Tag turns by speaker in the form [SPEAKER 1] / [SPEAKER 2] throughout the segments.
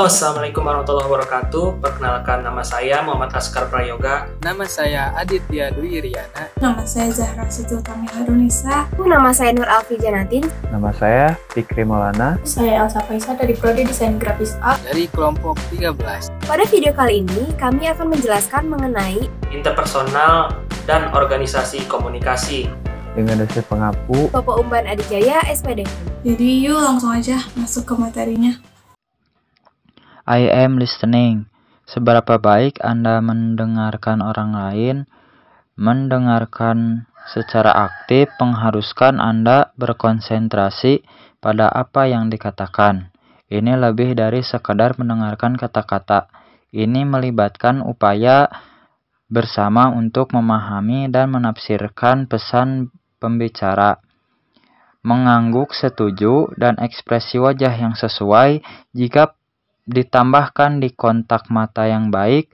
[SPEAKER 1] Halo, Assalamualaikum warahmatullahi wabarakatuh. Perkenalkan, nama saya Muhammad Askar Prayoga.
[SPEAKER 2] Nama saya Aditya Dwi Iriana.
[SPEAKER 3] Nama saya Zahra Siti Utami Harunisa.
[SPEAKER 4] Nama saya Nur Alfi Janatin.
[SPEAKER 5] Nama saya Fikri Maulana.
[SPEAKER 3] Saya Elsa Faisa dari Prodi Desain Grafis A
[SPEAKER 2] Dari kelompok 13.
[SPEAKER 4] Pada video kali ini, kami akan menjelaskan mengenai
[SPEAKER 1] Interpersonal dan organisasi komunikasi.
[SPEAKER 5] Dengan dosen pengampu
[SPEAKER 4] Bapak Umban Adijaya, SPD.
[SPEAKER 3] Jadi yuk langsung aja masuk ke materinya.
[SPEAKER 6] I am listening. Seberapa baik Anda mendengarkan orang lain? Mendengarkan secara aktif mengharuskan Anda berkonsentrasi pada apa yang dikatakan. Ini lebih dari sekadar mendengarkan kata-kata. Ini melibatkan upaya bersama untuk memahami dan menafsirkan pesan pembicara. Mengangguk setuju dan ekspresi wajah yang sesuai. Jika ditambahkan di kontak mata yang baik,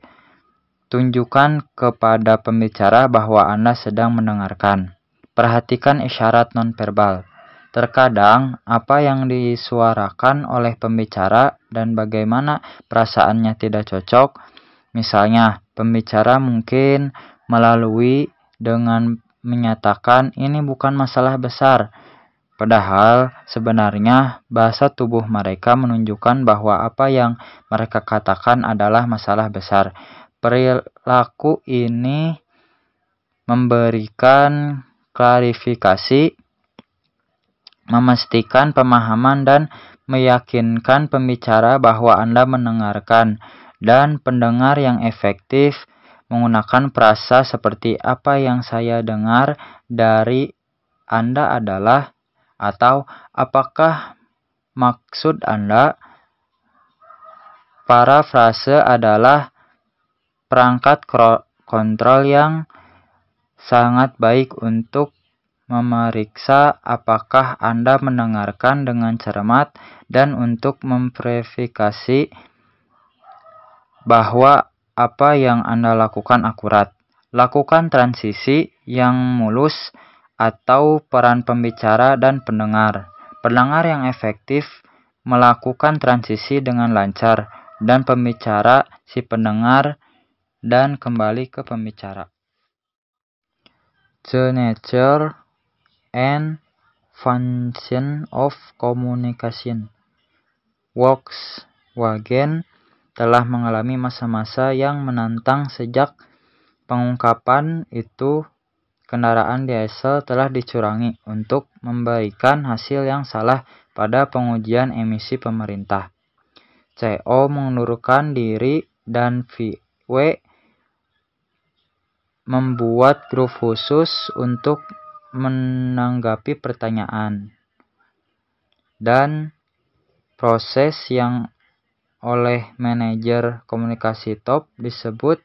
[SPEAKER 6] tunjukkan kepada pembicara bahwa Anda sedang mendengarkan. Perhatikan isyarat nonverbal. Terkadang apa yang disuarakan oleh pembicara dan bagaimana perasaannya tidak cocok. Misalnya, pembicara mungkin melalui dengan menyatakan ini bukan masalah besar. Padahal sebenarnya bahasa tubuh mereka menunjukkan bahwa apa yang mereka katakan adalah masalah besar. Perilaku ini memberikan klarifikasi, memastikan pemahaman dan meyakinkan pembicara bahwa Anda mendengarkan, dan pendengar yang efektif menggunakan frasa seperti apa yang saya dengar dari Anda adalah, atau apakah maksud Anda. Para frase adalah perangkat kontrol yang sangat baik untuk memeriksa apakah Anda mendengarkan dengan cermat dan untuk memverifikasi bahwa apa yang Anda lakukan akurat. Lakukan transisi yang mulus atau peran pembicara dan pendengar. Pendengar yang efektif melakukan transisi dengan lancar, dan pembicara si pendengar, dan kembali ke pembicara. The nature and function of communication. Volkswagen telah mengalami masa-masa yang menantang. Sejak pengungkapan itu, kendaraan diesel telah dicurangi untuk memberikan hasil yang salah pada pengujian emisi pemerintah. CO mengundurkan diri dan VW membuat grup khusus untuk menanggapi pertanyaan. Dan proses yang oleh manajer komunikasi top disebut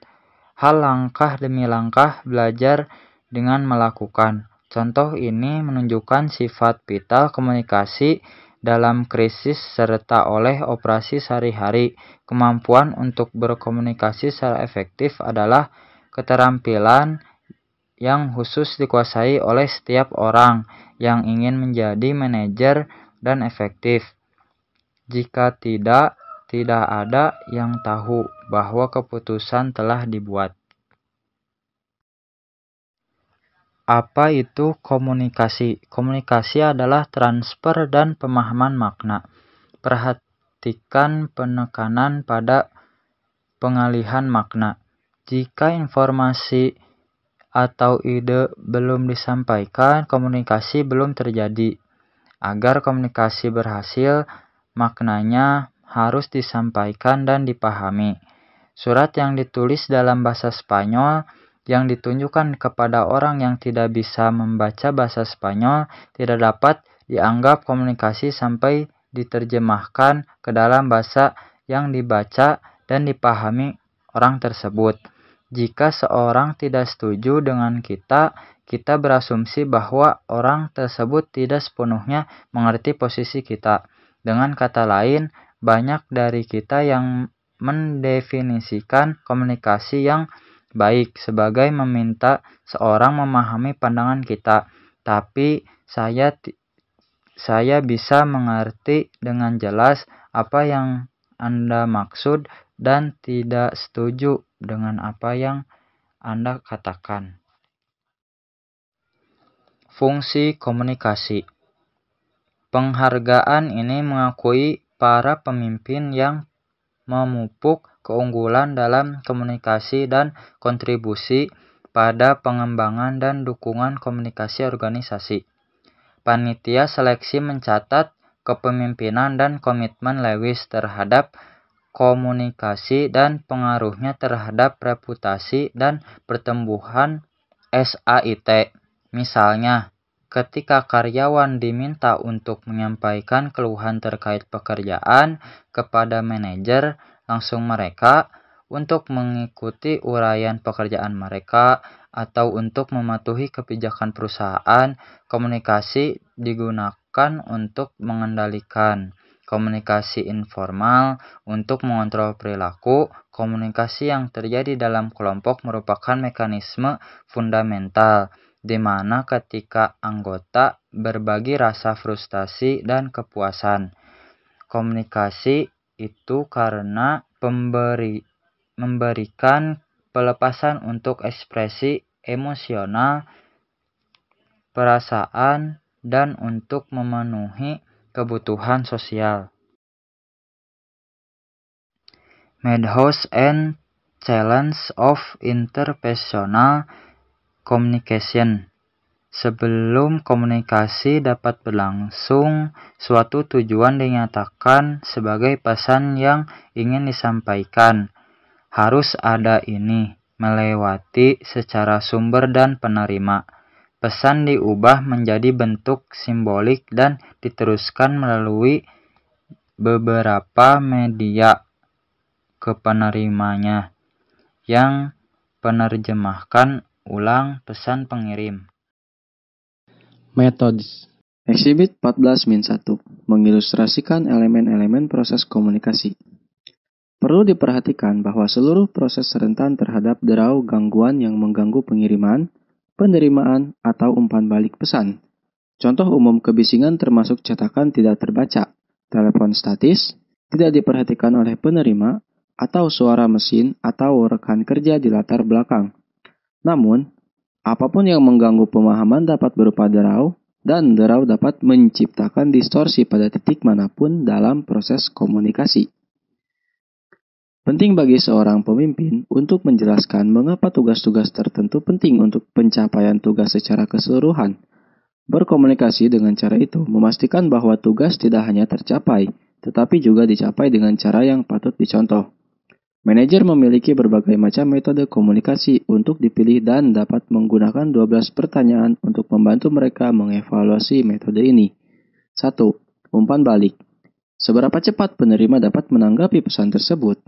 [SPEAKER 6] hal langkah demi langkah belajar dengan melakukan. Contoh ini menunjukkan sifat vital komunikasi dalam krisis serta oleh operasi sehari-hari. Kemampuan untuk berkomunikasi secara efektif adalah keterampilan yang khusus dikuasai oleh setiap orang yang ingin menjadi manajer dan efektif. Jika tidak ada yang tahu bahwa keputusan telah dibuat. Apa itu komunikasi? Komunikasi adalah transfer dan pemahaman makna. Perhatikan penekanan pada pengalihan makna. Jika informasi atau ide belum disampaikan, komunikasi belum terjadi. Agar komunikasi berhasil, maknanya harus disampaikan dan dipahami. Surat yang ditulis dalam bahasa Spanyol yang ditunjukkan kepada orang yang tidak bisa membaca bahasa Spanyol tidak dapat dianggap komunikasi sampai diterjemahkan ke dalam bahasa yang dibaca dan dipahami orang tersebut. Jika seorang tidak setuju dengan kita berasumsi bahwa orang tersebut tidak sepenuhnya mengerti posisi kita. Dengan kata lain, banyak dari kita yang mendefinisikan komunikasi yang baik sebagai meminta seorang memahami pandangan kita, tapi saya bisa mengerti dengan jelas apa yang Anda maksud dan tidak setuju dengan apa yang Anda katakan. Fungsi komunikasi. Penghargaan ini mengakui para pemimpin yang memupuk keunggulan dalam komunikasi dan kontribusi pada pengembangan dan dukungan komunikasi organisasi. Panitia seleksi mencatat kepemimpinan dan komitmen Lewis terhadap komunikasi dan pengaruhnya terhadap reputasi dan pertumbuhan SAIT. Misalnya, ketika karyawan diminta untuk menyampaikan keluhan terkait pekerjaan kepada manajer, langsung mereka untuk mengikuti uraian pekerjaan mereka atau untuk mematuhi kebijakan perusahaan, komunikasi digunakan untuk mengendalikan. Komunikasi informal untuk mengontrol perilaku. Komunikasi yang terjadi dalam kelompok merupakan mekanisme fundamental di mana ketika anggota berbagi rasa frustasi dan kepuasan. Komunikasi itu karena memberikan pelepasan untuk ekspresi emosional, perasaan, dan untuk memenuhi kebutuhan sosial. Methods and Challenges of Interpersonal Communication. Sebelum komunikasi dapat berlangsung, suatu tujuan dinyatakan sebagai pesan yang ingin disampaikan. Harus ada ini, melewati secara sumber dan penerima. Pesan diubah menjadi bentuk simbolik dan diteruskan melalui beberapa media ke penerimanya, yang penerjemahkan ulang pesan pengirim.
[SPEAKER 7] Methods. Exhibit 14-1 mengilustrasikan elemen-elemen proses komunikasi. Perlu diperhatikan bahwa seluruh proses rentan terhadap derau gangguan yang mengganggu pengiriman, penerimaan, atau umpan balik pesan. Contoh umum kebisingan termasuk cetakan tidak terbaca, telepon statis, tidak diperhatikan oleh penerima, atau suara mesin atau rekan kerja di latar belakang. Namun, apapun yang mengganggu pemahaman dapat berupa derau, dan derau dapat menciptakan distorsi pada titik manapun dalam proses komunikasi. Penting bagi seorang pemimpin untuk menjelaskan mengapa tugas-tugas tertentu penting untuk pencapaian tugas secara keseluruhan. Berkomunikasi dengan cara itu memastikan bahwa tugas tidak hanya tercapai, tetapi juga dicapai dengan cara yang patut dicontoh. Manajer memiliki berbagai macam metode komunikasi untuk dipilih dan dapat menggunakan 12 pertanyaan untuk membantu mereka mengevaluasi metode ini. 1. Umpan balik. Seberapa cepat penerima dapat menanggapi pesan tersebut?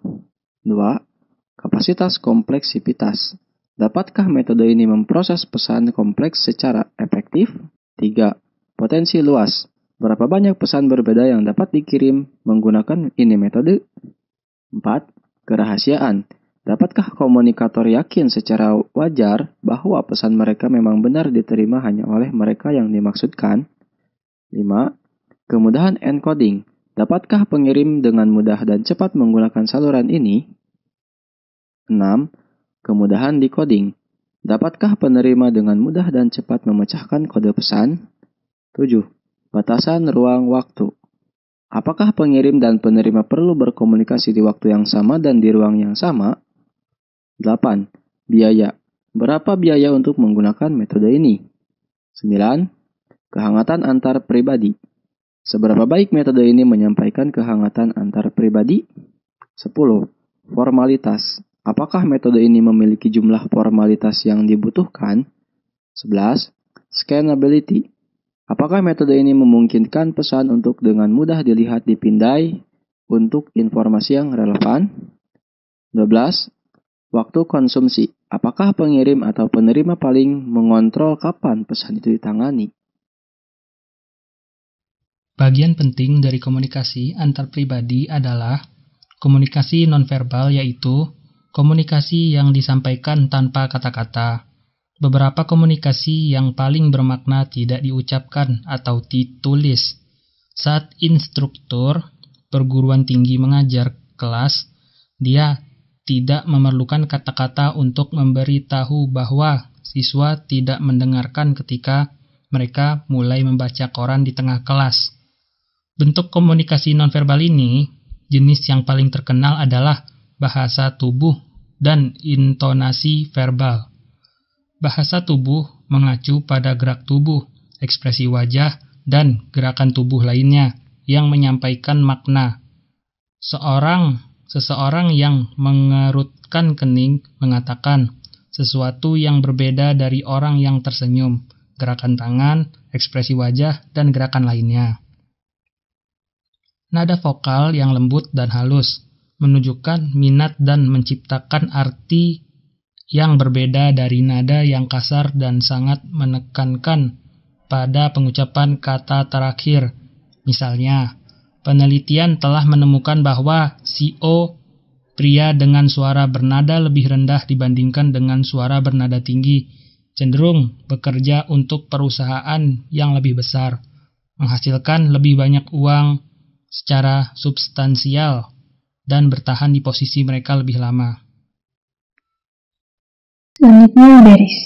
[SPEAKER 7] 2. Kapasitas kompleksitas. Dapatkah metode ini memproses pesan kompleks secara efektif? 3. Potensi luas. Berapa banyak pesan berbeda yang dapat dikirim menggunakan ini metode? 4. Kerahasiaan. Dapatkah komunikator yakin secara wajar bahwa pesan mereka memang benar diterima hanya oleh mereka yang dimaksudkan? 5. Kemudahan encoding. Dapatkah pengirim dengan mudah dan cepat menggunakan saluran ini? 6. Kemudahan decoding. Dapatkah penerima dengan mudah dan cepat memecahkan kode pesan? 7. Batasan ruang waktu. Apakah pengirim dan penerima perlu berkomunikasi di waktu yang sama dan di ruang yang sama? 8. Biaya. Berapa biaya untuk menggunakan metode ini? 9. Kehangatan antar pribadi. Seberapa baik metode ini menyampaikan kehangatan antar pribadi? 10. Formalitas. Apakah metode ini memiliki jumlah formalitas yang dibutuhkan? 11. Scannability. Apakah metode ini memungkinkan pesan untuk dengan mudah dilihat dipindai untuk informasi yang relevan? 12. Waktu konsumsi. Apakah pengirim atau penerima paling mengontrol kapan pesan itu ditangani?
[SPEAKER 8] Bagian penting dari komunikasi antar pribadi adalah komunikasi nonverbal, yaitu komunikasi yang disampaikan tanpa kata-kata. Beberapa komunikasi yang paling bermakna tidak diucapkan atau ditulis. Saat instruktur perguruan tinggi mengajar kelas, dia tidak memerlukan kata-kata untuk memberitahu bahwa siswa tidak mendengarkan ketika mereka mulai membaca koran di tengah kelas. Bentuk komunikasi nonverbal ini, jenis yang paling terkenal adalah bahasa tubuh dan intonasi verbal. Bahasa tubuh mengacu pada gerak tubuh, ekspresi wajah, dan gerakan tubuh lainnya yang menyampaikan makna. Seseorang yang mengerutkan kening mengatakan sesuatu yang berbeda dari orang yang tersenyum, gerakan tangan, ekspresi wajah, dan gerakan lainnya. Nada vokal yang lembut dan halus menunjukkan minat dan menciptakan arti yang berbeda dari nada yang kasar dan sangat menekankan pada pengucapan kata terakhir. Misalnya, penelitian telah menemukan bahwa CO pria dengan suara bernada lebih rendah dibandingkan dengan suara bernada tinggi cenderung bekerja untuk perusahaan yang lebih besar, menghasilkan lebih banyak uang secara substansial, dan bertahan di posisi mereka lebih lama.
[SPEAKER 9] Selanjutnya baris.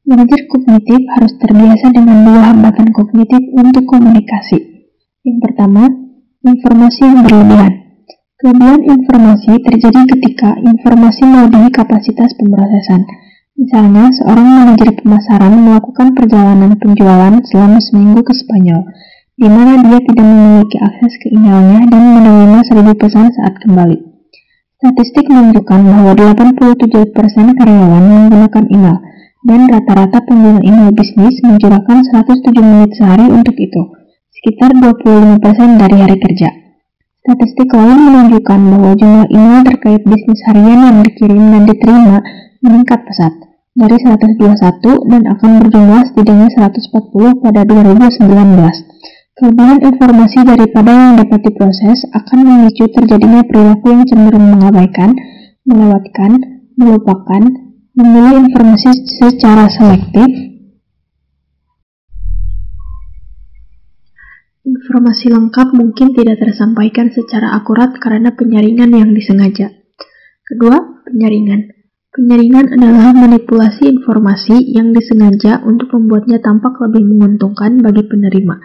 [SPEAKER 9] Manajer kognitif harus terbiasa dengan dua hambatan kognitif untuk komunikasi. Yang pertama, informasi yang berlebihan. Kelebihan informasi terjadi ketika informasi melebihi kapasitas pemrosesan. Misalnya, seorang manajer pemasaran melakukan perjalanan penjualan selama seminggu ke Spanyol, di mana dia tidak memiliki akses ke emailnya dan menerima 1000 pesan saat kembali. Statistik menunjukkan bahwa 87% karyawan menggunakan email, dan rata-rata pengguna email bisnis mencurahkan 107 menit sehari untuk itu, sekitar 25% dari hari kerja. Statistik lain menunjukkan bahwa jumlah email terkait bisnis harian yang dikirim dan diterima meningkat pesat, dari 121 dan akan berjumlah setidaknya 140 pada 2019. Kelebihan informasi daripada yang dapat diproses akan memicu terjadinya perilaku yang cenderung mengabaikan, melewatkan, melupakan, memilih informasi secara selektif. Informasi lengkap mungkin tidak tersampaikan secara akurat karena penyaringan yang disengaja. Kedua, penyaringan. Penyaringan adalah manipulasi informasi yang disengaja untuk membuatnya tampak lebih menguntungkan bagi penerima.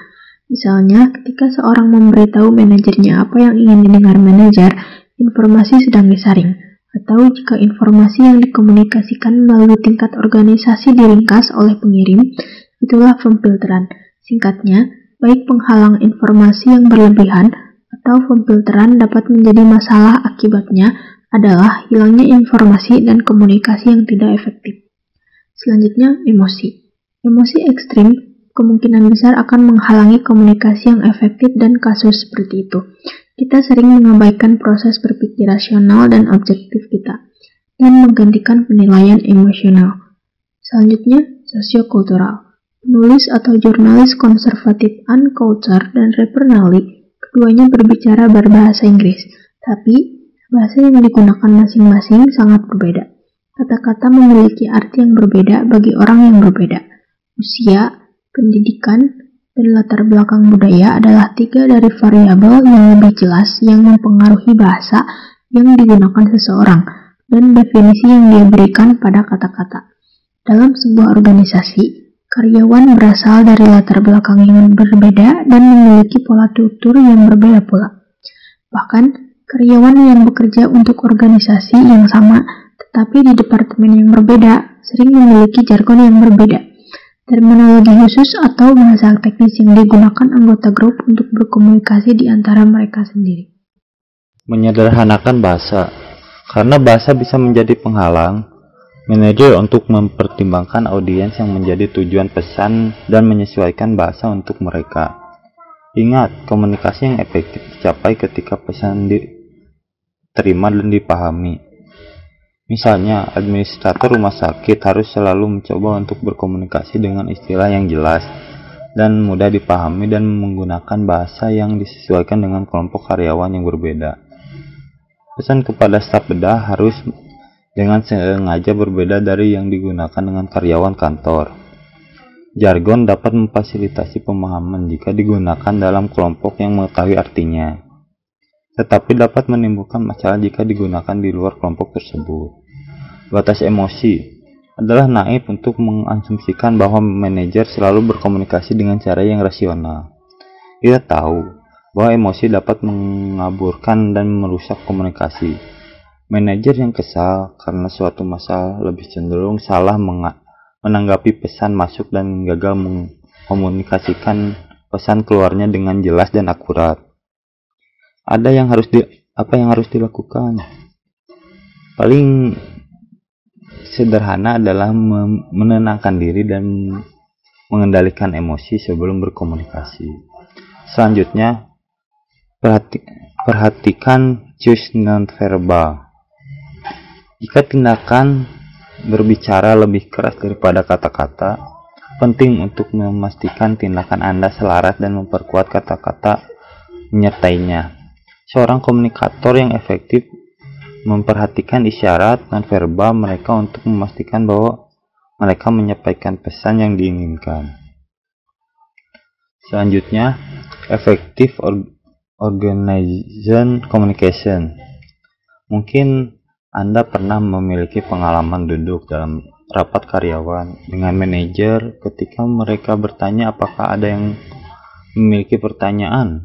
[SPEAKER 9] Misalnya, ketika seorang memberitahu manajernya apa yang ingin didengar manajer, informasi sedang disaring. Atau jika informasi yang dikomunikasikan melalui tingkat organisasi diringkas oleh pengirim, itulah pemfilteran. Singkatnya, baik penghalang informasi yang berlebihan atau pemfilteran dapat menjadi masalah akibatnya adalah hilangnya informasi dan komunikasi yang tidak efektif. Selanjutnya, emosi. Emosi ekstrim kemungkinan besar akan menghalangi komunikasi yang efektif dan kasus seperti itu. Kita sering mengabaikan proses berpikir rasional dan objektif kita, dan menggantikan penilaian emosional. Selanjutnya, sosiokultural. Penulis atau jurnalis konservatif Ann Coulter dan Rapernelli, keduanya berbicara berbahasa Inggris, tapi bahasa yang digunakan masing-masing sangat berbeda. Kata-kata memiliki arti yang berbeda bagi orang yang berbeda. Usia, pendidikan, dan latar belakang budaya adalah 3 dari variabel yang lebih jelas yang mempengaruhi bahasa yang digunakan seseorang dan definisi yang dia berikan pada kata-kata. Dalam sebuah organisasi, karyawan berasal dari latar belakang yang berbeda dan memiliki pola tutur yang berbeda pula. Bahkan, karyawan yang bekerja untuk organisasi yang sama tetapi di departemen yang berbeda sering memiliki jargon yang berbeda. Terminologi khusus atau bahasa teknis yang digunakan anggota grup untuk berkomunikasi di antara mereka sendiri.
[SPEAKER 6] Menyederhanakan bahasa. Karena bahasa bisa menjadi penghalang, manajer untuk mempertimbangkan audiens yang menjadi tujuan pesan dan menyesuaikan bahasa untuk mereka. Ingat, komunikasi yang efektif dicapai ketika pesan diterima dan dipahami. Misalnya, administrator rumah sakit harus selalu mencoba untuk berkomunikasi dengan istilah yang jelas dan mudah dipahami dan menggunakan bahasa yang disesuaikan dengan kelompok karyawan yang berbeda. Pesan kepada staf bedah harus dengan sengaja berbeda dari yang digunakan dengan karyawan kantor. Jargon dapat memfasilitasi pemahaman jika digunakan dalam kelompok yang mengetahui artinya.
[SPEAKER 10] tetapi dapat menimbulkan masalah jika digunakan di luar kelompok tersebut. Batas emosi adalah naif untuk mengasumsikan bahwa manajer selalu berkomunikasi dengan cara yang rasional. Dia tahu bahwa emosi dapat mengaburkan dan merusak komunikasi. Manajer yang kesal karena suatu masalah lebih cenderung salah menanggapi pesan masuk dan gagal mengkomunikasikan pesan keluarnya dengan jelas dan akurat. Apa yang harus dilakukan? Paling sederhana adalah menenangkan diri dan mengendalikan emosi sebelum berkomunikasi. Selanjutnya, perhatikan cues nonverbal. Jika tindakan berbicara lebih keras daripada kata-kata, penting untuk memastikan tindakan Anda selaras dan memperkuat kata-kata menyertainya. Seorang komunikator yang efektif memperhatikan isyarat nonverbal mereka untuk memastikan bahwa mereka menyampaikan pesan yang diinginkan. Selanjutnya, effective organization communication. Mungkin Anda pernah memiliki pengalaman duduk dalam rapat karyawan dengan manajer ketika mereka bertanya apakah ada yang memiliki pertanyaan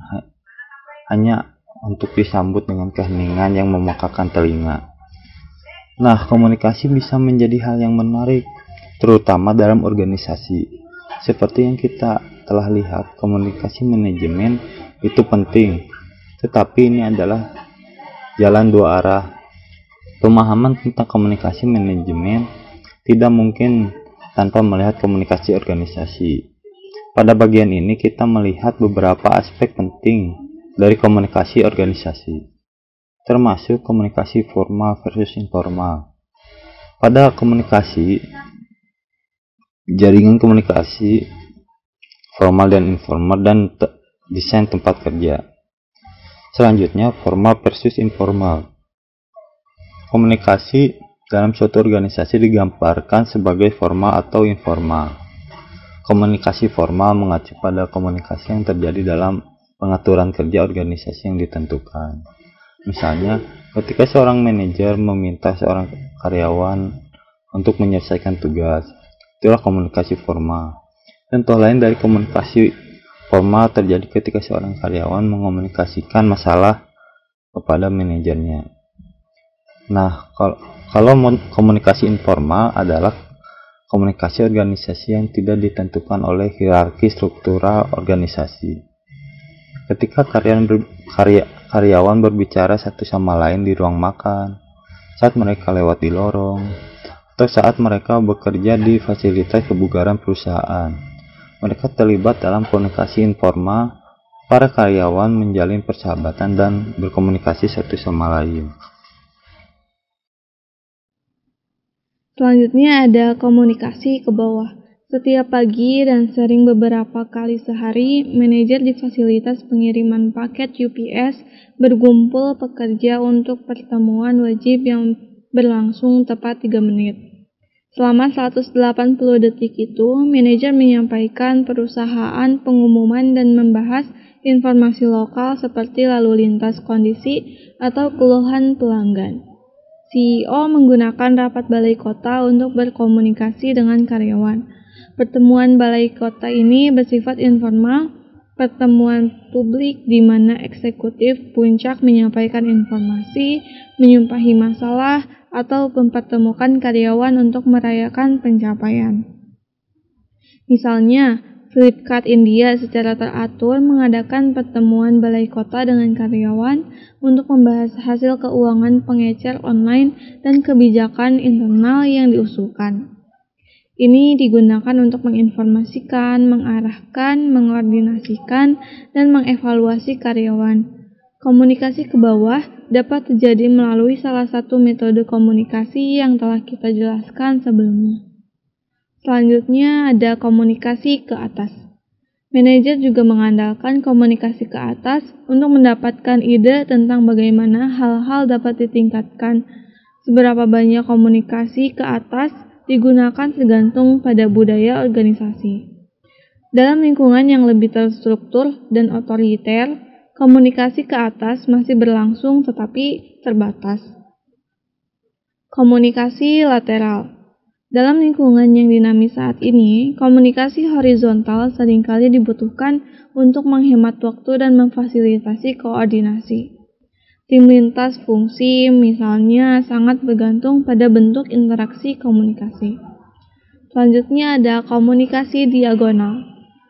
[SPEAKER 10] hanya untuk disambut dengan keheningan yang memekakan telinga. Nah, komunikasi bisa menjadi hal yang menarik, terutama dalam organisasi. Seperti yang kita telah lihat, komunikasi manajemen itu penting, tetapi ini adalah jalan dua arah. Pemahaman tentang komunikasi manajemen tidak mungkin tanpa melihat komunikasi organisasi. Pada bagian ini kita melihat beberapa aspek penting dari komunikasi organisasi, termasuk komunikasi formal versus informal. Pada komunikasi, jaringan komunikasi formal dan informal dan desain tempat kerja. Selanjutnya, formal versus informal. Komunikasi dalam suatu organisasi digambarkan sebagai formal atau informal. Komunikasi formal mengacu pada komunikasi yang terjadi dalam pengaturan kerja organisasi yang ditentukan. Misalnya, ketika seorang manajer meminta seorang karyawan untuk menyelesaikan tugas, itulah komunikasi formal. Contoh lain dari komunikasi formal terjadi ketika seorang karyawan mengomunikasikan masalah kepada manajernya. Nah, kalau komunikasi informal adalah komunikasi organisasi yang tidak ditentukan oleh hierarki struktural organisasi. Ketika karyawan berbicara satu sama lain di ruang makan, saat mereka lewat di lorong, atau saat mereka bekerja di fasilitas kebugaran perusahaan, mereka terlibat dalam komunikasi informal. Para karyawan menjalin persahabatan dan berkomunikasi satu sama lain.
[SPEAKER 11] Selanjutnya ada komunikasi ke bawah. Setiap pagi dan sering beberapa kali sehari, manajer di fasilitas pengiriman paket UPS berkumpul pekerja untuk pertemuan wajib yang berlangsung tepat 3 menit. Selama 180 detik itu, manajer menyampaikan perusahaan, pengumuman, dan membahas informasi lokal seperti lalu lintas kondisi atau keluhan pelanggan. CEO menggunakan rapat balai kota untuk berkomunikasi dengan karyawan. Pertemuan balai kota ini bersifat informal, pertemuan publik di mana eksekutif puncak menyampaikan informasi, menyumpahi masalah, atau mempertemukan karyawan untuk merayakan pencapaian. Misalnya, Flipkart India secara teratur mengadakan pertemuan balai kota dengan karyawan untuk membahas hasil keuangan pengecer online dan kebijakan internal yang diusulkan. Ini digunakan untuk menginformasikan, mengarahkan, mengordinasikan, dan mengevaluasi karyawan. Komunikasi ke bawah dapat terjadi melalui salah satu metode komunikasi yang telah kita jelaskan sebelumnya. Selanjutnya ada komunikasi ke atas. Manajer juga mengandalkan komunikasi ke atas untuk mendapatkan ide tentang bagaimana hal-hal dapat ditingkatkan. Seberapa banyak komunikasi ke atas digunakan tergantung pada budaya organisasi. Dalam lingkungan yang lebih terstruktur dan otoriter, Komunikasi ke atas masih berlangsung tetapi terbatas. Komunikasi lateral. Dalam lingkungan yang dinamis saat ini, komunikasi horizontal seringkali dibutuhkan untuk menghemat waktu dan memfasilitasi koordinasi. Tim lintas fungsi misalnya sangat bergantung pada bentuk interaksi komunikasi. Selanjutnya ada komunikasi diagonal.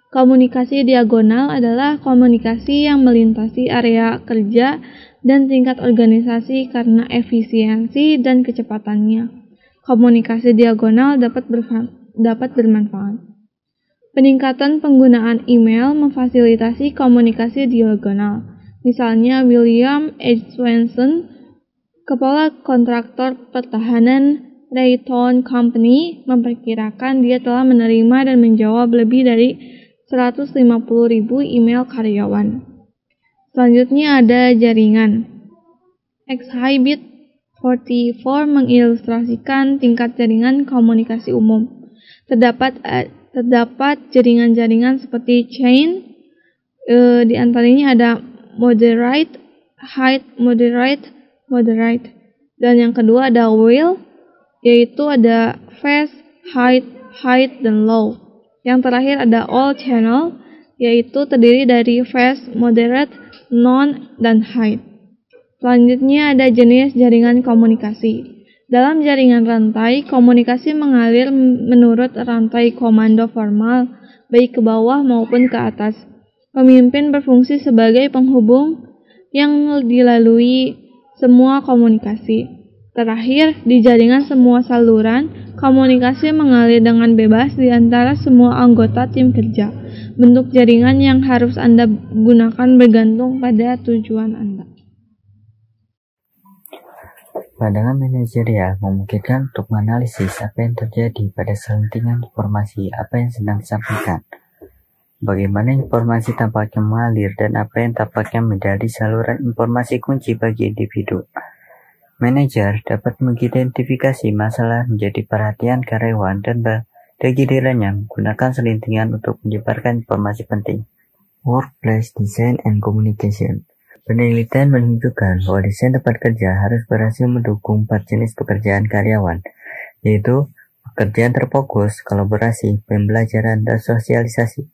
[SPEAKER 11] Komunikasi diagonal adalah komunikasi yang melintasi area kerja dan tingkat organisasi karena efisiensi dan kecepatannya. Komunikasi diagonal dapat bermanfaat. Peningkatan penggunaan email memfasilitasi komunikasi diagonal. Misalnya William H. Swenson, kepala kontraktor pertahanan Raytheon Company, memperkirakan dia telah menerima dan menjawab lebih dari 150.000 email karyawan. Selanjutnya ada jaringan. Exhibit 44 mengilustrasikan tingkat jaringan komunikasi umum. Terdapat jaringan-jaringan seperti chain, di antaranya ada moderate, high, moderate, dan yang kedua ada wheel, yaitu ada fast, high, dan low. Yang terakhir ada all channel, yaitu terdiri dari fast, moderate, non, dan high. Selanjutnya ada jenis jaringan komunikasi. Dalam jaringan rantai, komunikasi mengalir menurut rantai komando formal, baik ke bawah maupun ke atas. Pemimpin berfungsi sebagai penghubung yang dilalui semua komunikasi. Terakhir, di jaringan semua saluran, komunikasi mengalir dengan bebas di antara semua anggota tim kerja. Bentuk jaringan yang harus Anda gunakan bergantung pada tujuan Anda.
[SPEAKER 6] Pandangan manajerial memungkinkan untuk menganalisis apa yang terjadi pada selentingan informasi apa yang sedang disampaikan. Bagaimana informasi tampaknya mengalir dan apa yang tampaknya menjadi saluran informasi kunci bagi individu. Manajer dapat mengidentifikasi masalah menjadi perhatian karyawan dan pada gilirannya menggunakan selentingan untuk menyebarkan informasi penting. Workplace Design and Communication. Penelitian menunjukkan bahwa desain tempat kerja harus berhasil mendukung 4 jenis pekerjaan karyawan, yaitu pekerjaan terfokus, kolaborasi, pembelajaran, dan sosialisasi.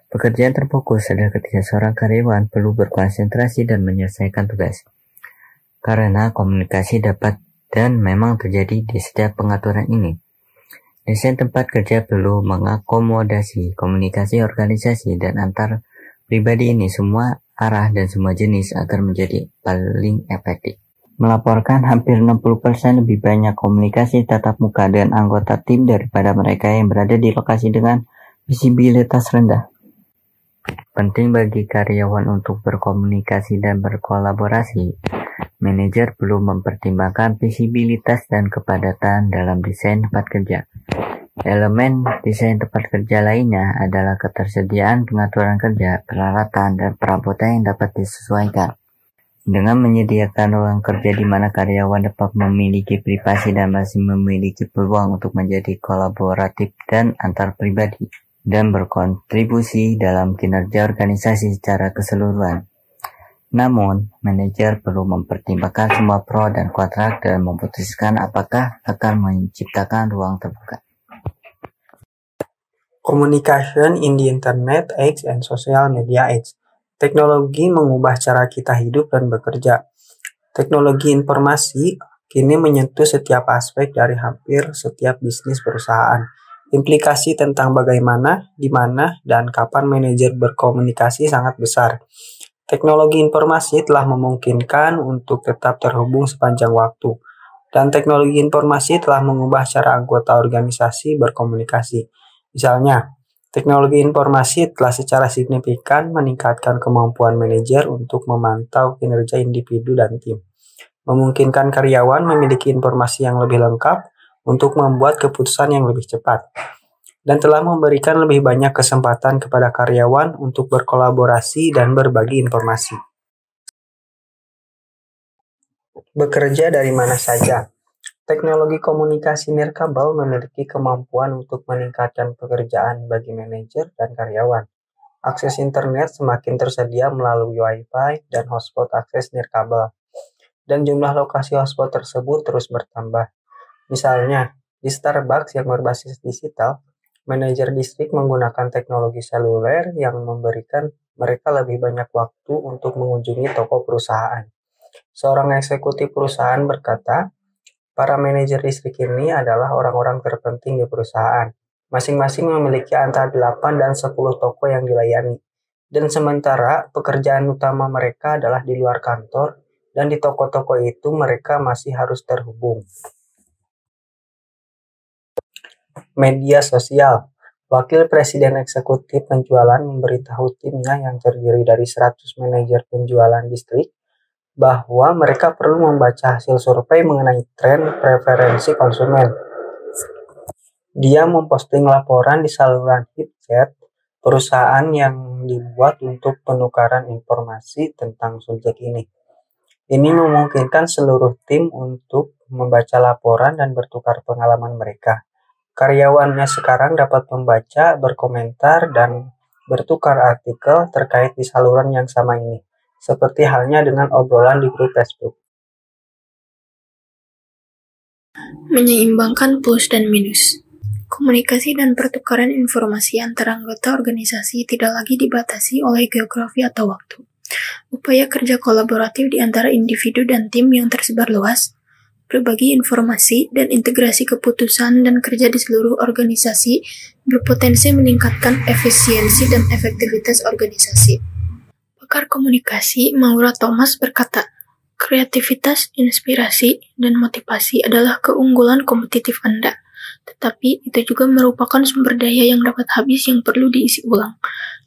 [SPEAKER 6] Pekerjaan terfokus adalah ketika seorang karyawan perlu berkonsentrasi dan menyelesaikan tugas. Karena komunikasi dapat dan memang terjadi di setiap pengaturan ini. Desain tempat kerja perlu mengakomodasi komunikasi organisasi dan antar pribadi ini semua arah dan semua jenis agar menjadi paling efektif. Melaporkan hampir 60% lebih banyak komunikasi tatap muka dengan anggota tim daripada mereka yang berada di lokasi dengan visibilitas rendah. Penting bagi karyawan untuk berkomunikasi dan berkolaborasi. Manajer perlu mempertimbangkan visibilitas dan kepadatan dalam desain tempat kerja. Elemen desain tempat kerja lainnya adalah ketersediaan pengaturan kerja, peralatan, dan perabotan yang dapat disesuaikan. Dengan menyediakan ruang kerja di mana karyawan dapat memiliki privasi dan masih memiliki peluang untuk menjadi kolaboratif dan antar pribadi, dan berkontribusi dalam kinerja organisasi secara keseluruhan. Namun, manajer perlu mempertimbangkan semua pro dan kontra dan memutuskan apakah akan menciptakan ruang terbuka.
[SPEAKER 1] Communication in the Internet Age and Social Media Age. Teknologi mengubah cara kita hidup dan bekerja. Teknologi informasi kini menyentuh setiap aspek dari hampir setiap bisnis perusahaan. Implikasi tentang bagaimana, di mana, dan kapan manajer berkomunikasi sangat besar. Teknologi informasi telah memungkinkan untuk tetap terhubung sepanjang waktu. Dan teknologi informasi telah mengubah cara anggota organisasi berkomunikasi. Misalnya, teknologi informasi telah secara signifikan meningkatkan kemampuan manajer untuk memantau kinerja individu dan tim, memungkinkan karyawan memiliki informasi yang lebih lengkap untuk membuat keputusan yang lebih cepat, dan telah memberikan lebih banyak kesempatan kepada karyawan untuk berkolaborasi dan berbagi informasi. Bekerja dari mana saja. Teknologi komunikasi nirkabel memiliki kemampuan untuk meningkatkan pekerjaan bagi manajer dan karyawan. Akses internet semakin tersedia melalui Wi-Fi dan hotspot akses nirkabel. Dan jumlah lokasi hotspot tersebut terus bertambah. Misalnya, di Starbucks yang berbasis digital, manajer distrik menggunakan teknologi seluler yang memberikan mereka lebih banyak waktu untuk mengunjungi toko perusahaan. Seorang eksekutif perusahaan berkata, para manajer distrik ini adalah orang-orang terpenting di perusahaan. Masing-masing memiliki antara 8 dan 10 toko yang dilayani. Dan sementara pekerjaan utama mereka adalah di luar kantor, dan di toko-toko itu mereka masih harus terhubung. Media sosial. Wakil Presiden Eksekutif Penjualan memberitahu timnya yang terdiri dari 100 manajer penjualan distrik bahwa mereka perlu membaca hasil survei mengenai tren preferensi konsumen. Dia memposting laporan di saluran HipChat perusahaan yang dibuat untuk penukaran informasi tentang subjek ini. Ini memungkinkan seluruh tim untuk membaca laporan dan bertukar pengalaman mereka. Karyawannya sekarang dapat membaca, berkomentar, dan bertukar artikel terkait di saluran yang sama ini, seperti halnya dengan obrolan di grup Facebook.
[SPEAKER 3] Menyeimbangkan plus dan minus. Komunikasi dan pertukaran informasi antara anggota organisasi tidak lagi dibatasi oleh geografi atau waktu. Upaya kerja kolaboratif di antara individu dan tim yang tersebar luas, berbagi informasi, dan integrasi keputusan dan kerja di seluruh organisasi berpotensi meningkatkan efisiensi dan efektivitas organisasi. Pakar komunikasi Maura Thomas berkata, kreativitas, inspirasi, dan motivasi adalah keunggulan kompetitif Anda. Tetapi itu juga merupakan sumber daya yang dapat habis yang perlu diisi ulang.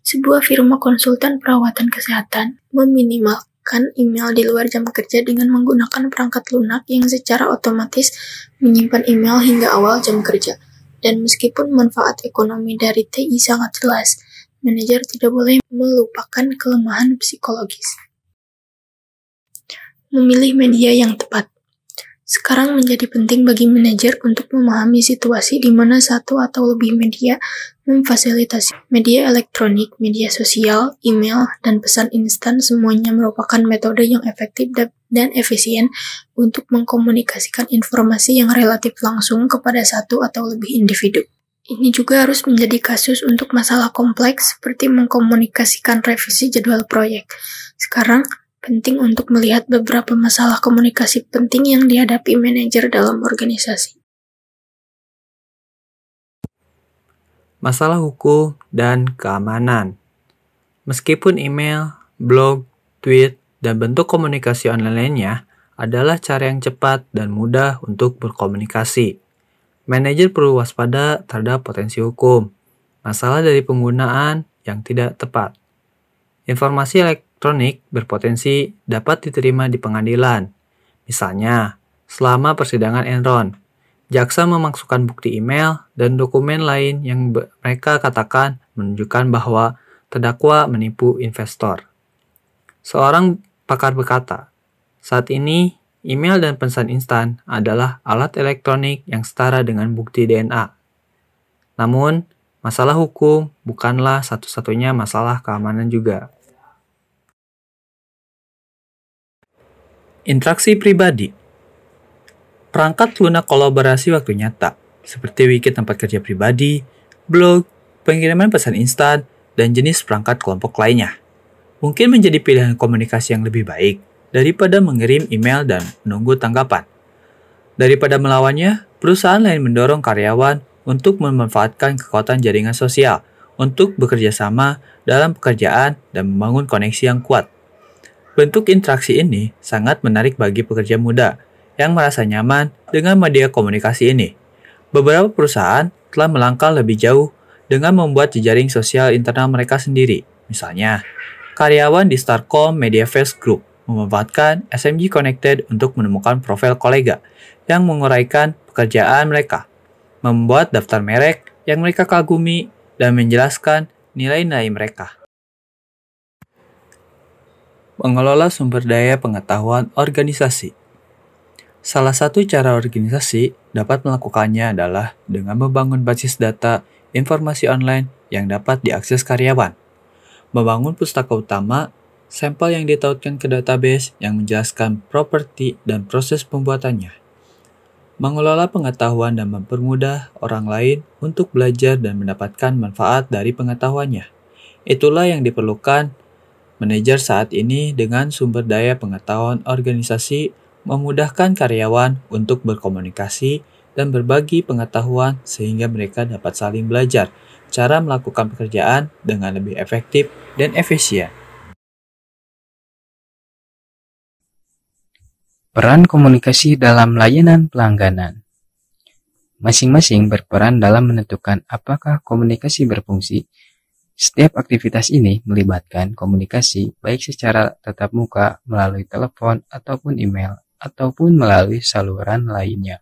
[SPEAKER 3] Sebuah firma konsultan perawatan kesehatan meminimalkan email di luar jam kerja dengan menggunakan perangkat lunak yang secara otomatis menyimpan email hingga awal jam kerja. Dan meskipun manfaat ekonomi dari TI sangat jelas, manajer tidak boleh melupakan kelemahan psikologis. Memilih media yang tepat. Sekarang menjadi penting bagi manajer untuk memahami situasi di mana satu atau lebih media memfasilitasi. Media elektronik, media sosial, email, dan pesan instan semuanya merupakan metode yang efektif dan efisien untuk mengkomunikasikan informasi yang relatif langsung kepada satu atau lebih individu. Ini juga harus menjadi kasus untuk masalah kompleks seperti mengkomunikasikan revisi jadwal proyek. Sekarang, penting untuk melihat beberapa masalah komunikasi penting yang dihadapi manajer dalam organisasi.
[SPEAKER 12] Masalah hukum dan keamanan. Meskipun email, blog, tweet, dan bentuk komunikasi online lainnya adalah cara yang cepat dan mudah untuk berkomunikasi, manajer perlu waspada terhadap potensi hukum, masalah dari penggunaan yang tidak tepat. Informasi elektronik berpotensi dapat diterima di pengadilan. Misalnya, selama persidangan Enron, jaksa memasukkan bukti email dan dokumen lain yang mereka katakan menunjukkan bahwa terdakwa menipu investor. Seorang pakar berkata, saat ini email dan pesan instan adalah alat elektronik yang setara dengan bukti DNA. Namun, masalah hukum bukanlah satu-satunya masalah keamanan juga. Interaksi pribadi. Perangkat lunak kolaborasi waktu nyata, seperti wiki tempat kerja pribadi, blog, pengiriman pesan instan, dan jenis perangkat kelompok lainnya, mungkin menjadi pilihan komunikasi yang lebih baik daripada mengirim email dan menunggu tanggapan. Daripada melawannya, perusahaan lain mendorong karyawan untuk memanfaatkan kekuatan jaringan sosial untuk bekerja sama dalam pekerjaan dan membangun koneksi yang kuat. Bentuk interaksi ini sangat menarik bagi pekerja muda yang merasa nyaman dengan media komunikasi ini. Beberapa perusahaan telah melangkah lebih jauh dengan membuat jejaring sosial internal mereka sendiri. Misalnya, karyawan di Starcom Mediaverse Group memanfaatkan SMG Connected untuk menemukan profil kolega yang menguraikan pekerjaan mereka, membuat daftar merek yang mereka kagumi, dan menjelaskan nilai-nilai mereka. Mengelola sumber daya pengetahuan organisasi. Salah satu cara organisasi dapat melakukannya adalah dengan membangun basis data informasi online yang dapat diakses karyawan. Membangun pustaka utama, sampel yang ditautkan ke database yang menjelaskan properti dan proses pembuatannya. Mengelola pengetahuan dan mempermudah orang lain untuk belajar dan mendapatkan manfaat dari pengetahuannya. Itulah yang diperlukan manajer saat ini dengan sumber daya pengetahuan organisasi, memudahkan karyawan untuk berkomunikasi dan berbagi pengetahuan sehingga mereka dapat saling belajar cara melakukan pekerjaan dengan lebih efektif dan efisien.
[SPEAKER 13] Peran komunikasi dalam layanan pelangganan. Masing-masing berperan dalam menentukan apakah komunikasi berfungsi. Setiap aktivitas ini melibatkan komunikasi baik secara tatap muka, melalui telepon, ataupun email, ataupun melalui saluran lainnya.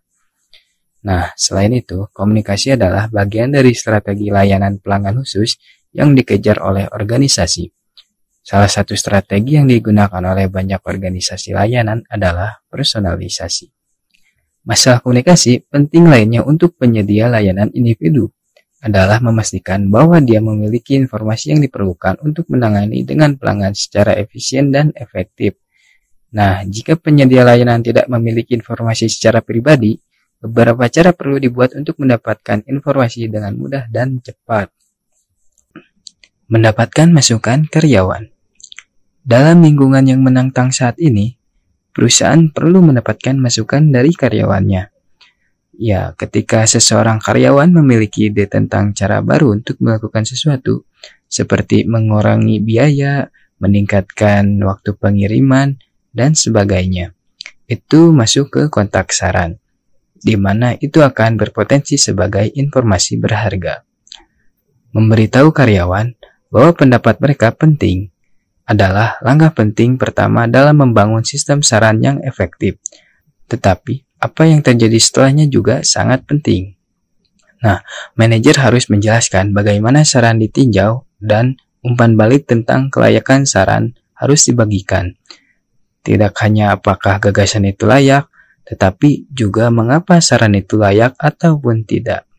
[SPEAKER 13] Nah, selain itu, komunikasi adalah bagian dari strategi layanan pelanggan khusus yang dikejar oleh organisasi. Salah satu strategi yang digunakan oleh banyak organisasi layanan adalah personalisasi. Masalah komunikasi penting lainnya untuk penyedia layanan individu adalah memastikan bahwa dia memiliki informasi yang diperlukan untuk menangani dengan pelanggan secara efisien dan efektif. Nah, jika penyedia layanan tidak memiliki informasi secara pribadi, beberapa cara perlu dibuat untuk mendapatkan informasi dengan mudah dan cepat. Mendapatkan masukan karyawan. Dalam lingkungan yang menantang saat ini, perusahaan perlu mendapatkan masukan dari karyawannya. Ya, ketika seseorang karyawan memiliki ide tentang cara baru untuk melakukan sesuatu, seperti mengurangi biaya, meningkatkan waktu pengiriman, dan sebagainya, itu masuk ke kontak saran, di mana itu akan berpotensi sebagai informasi berharga. Memberitahu karyawan bahwa pendapat mereka penting adalah langkah penting pertama dalam membangun sistem saran yang efektif. Tetapi, apa yang terjadi setelahnya juga sangat penting. Nah, manajer harus menjelaskan bagaimana saran ditinjau dan umpan balik tentang kelayakan saran harus dibagikan. Tidak hanya apakah gagasan itu layak, tetapi juga mengapa saran itu layak ataupun tidak.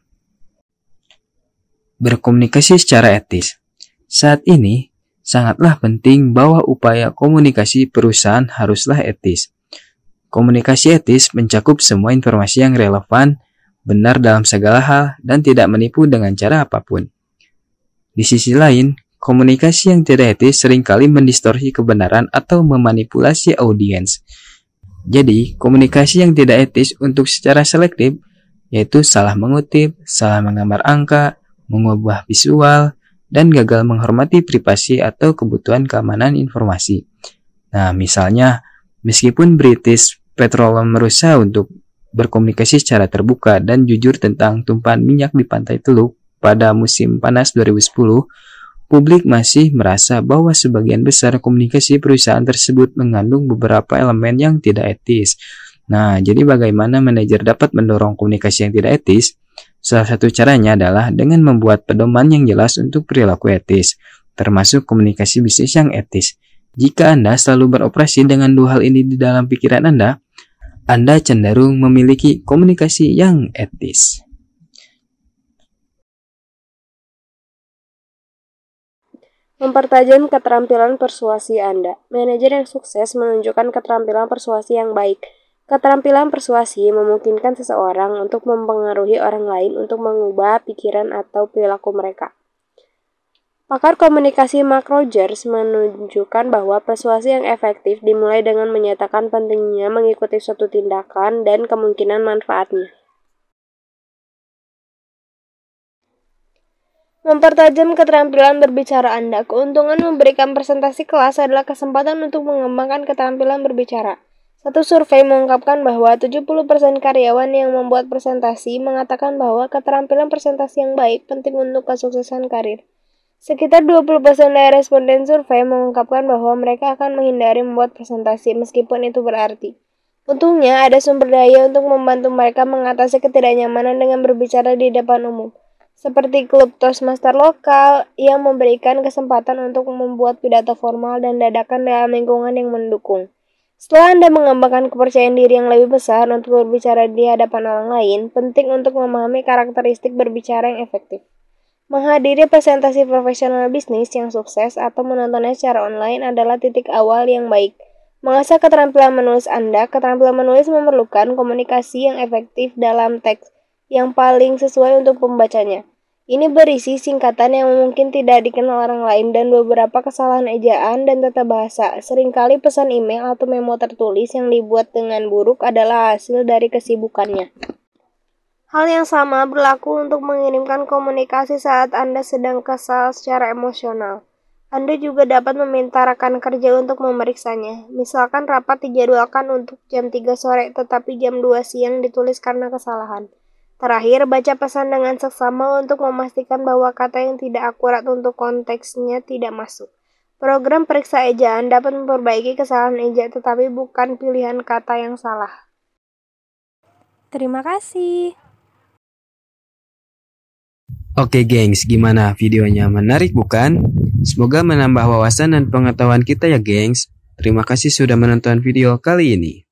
[SPEAKER 13] Berkomunikasi secara etis. Saat ini, sangatlah penting bahwa upaya komunikasi perusahaan haruslah etis. Komunikasi etis mencakup semua informasi yang relevan, benar dalam segala hal, dan tidak menipu dengan cara apapun. Di sisi lain, komunikasi yang tidak etis seringkali mendistorsi kebenaran atau memanipulasi audiens. Jadi, komunikasi yang tidak etis untuk secara selektif, yaitu salah mengutip, salah menggambar angka, mengubah visual, dan gagal menghormati privasi atau kebutuhan keamanan informasi. Nah, misalnya, meskipun British Petroleum berusaha untuk berkomunikasi secara terbuka dan jujur tentang tumpahan minyak di pantai Teluk pada musim panas 2010, publik masih merasa bahwa sebagian besar komunikasi perusahaan tersebut mengandung beberapa elemen yang tidak etis. Nah, jadi bagaimana manajer dapat mendorong komunikasi yang tidak etis? Salah satu caranya adalah dengan membuat pedoman yang jelas untuk perilaku etis, termasuk komunikasi bisnis yang etis. Jika Anda selalu beroperasi dengan dua hal ini di dalam pikiran Anda cenderung memiliki komunikasi yang etis.
[SPEAKER 4] Mempertajam keterampilan persuasi Anda. Manajer yang sukses menunjukkan keterampilan persuasi yang baik. Keterampilan persuasi memungkinkan seseorang untuk mempengaruhi orang lain untuk mengubah pikiran atau perilaku mereka. Pakar komunikasi Mark Rogers menunjukkan bahwa persuasi yang efektif dimulai dengan menyatakan pentingnya mengikuti suatu tindakan dan kemungkinan manfaatnya. Mempertajam keterampilan berbicara Anda. Keuntungan memberikan presentasi kelas adalah kesempatan untuk mengembangkan keterampilan berbicara. Satu survei mengungkapkan bahwa 70% karyawan yang membuat presentasi mengatakan bahwa keterampilan presentasi yang baik penting untuk kesuksesan karir. Sekitar 20% dari responden survei mengungkapkan bahwa mereka akan menghindari membuat presentasi meskipun itu berarti. Untungnya, ada sumber daya untuk membantu mereka mengatasi ketidaknyamanan dengan berbicara di depan umum, seperti klub Toastmaster lokal yang memberikan kesempatan untuk membuat pidato formal dan dadakan dalam lingkungan yang mendukung. Setelah Anda mengembangkan kepercayaan diri yang lebih besar untuk berbicara di hadapan orang lain, penting untuk memahami karakteristik berbicara yang efektif. Menghadiri presentasi profesional bisnis yang sukses atau menontonnya secara online adalah titik awal yang baik. Mengasah keterampilan menulis Anda, keterampilan menulis memerlukan komunikasi yang efektif dalam teks yang paling sesuai untuk pembacanya. Ini berisi singkatan yang mungkin tidak dikenal orang lain dan beberapa kesalahan ejaan dan tata bahasa. Seringkali pesan email atau memo tertulis yang dibuat dengan buruk adalah hasil dari kesibukannya. Hal yang sama berlaku untuk mengirimkan komunikasi saat Anda sedang kesal secara emosional. Anda juga dapat meminta rekan kerja untuk memeriksanya. Misalkan rapat dijadwalkan untuk jam 3 sore tetapi jam 2 siang ditulis karena kesalahan. Terakhir, baca pesan dengan seksama untuk memastikan bahwa kata yang tidak akurat untuk konteksnya tidak masuk. Program periksa ejaan dapat memperbaiki kesalahan eja tetapi bukan pilihan kata yang salah. Terima kasih.
[SPEAKER 13] Oke gengs, gimana videonya? Menarik bukan? Semoga menambah wawasan dan pengetahuan kita ya gengs. Terima kasih sudah menonton video kali ini.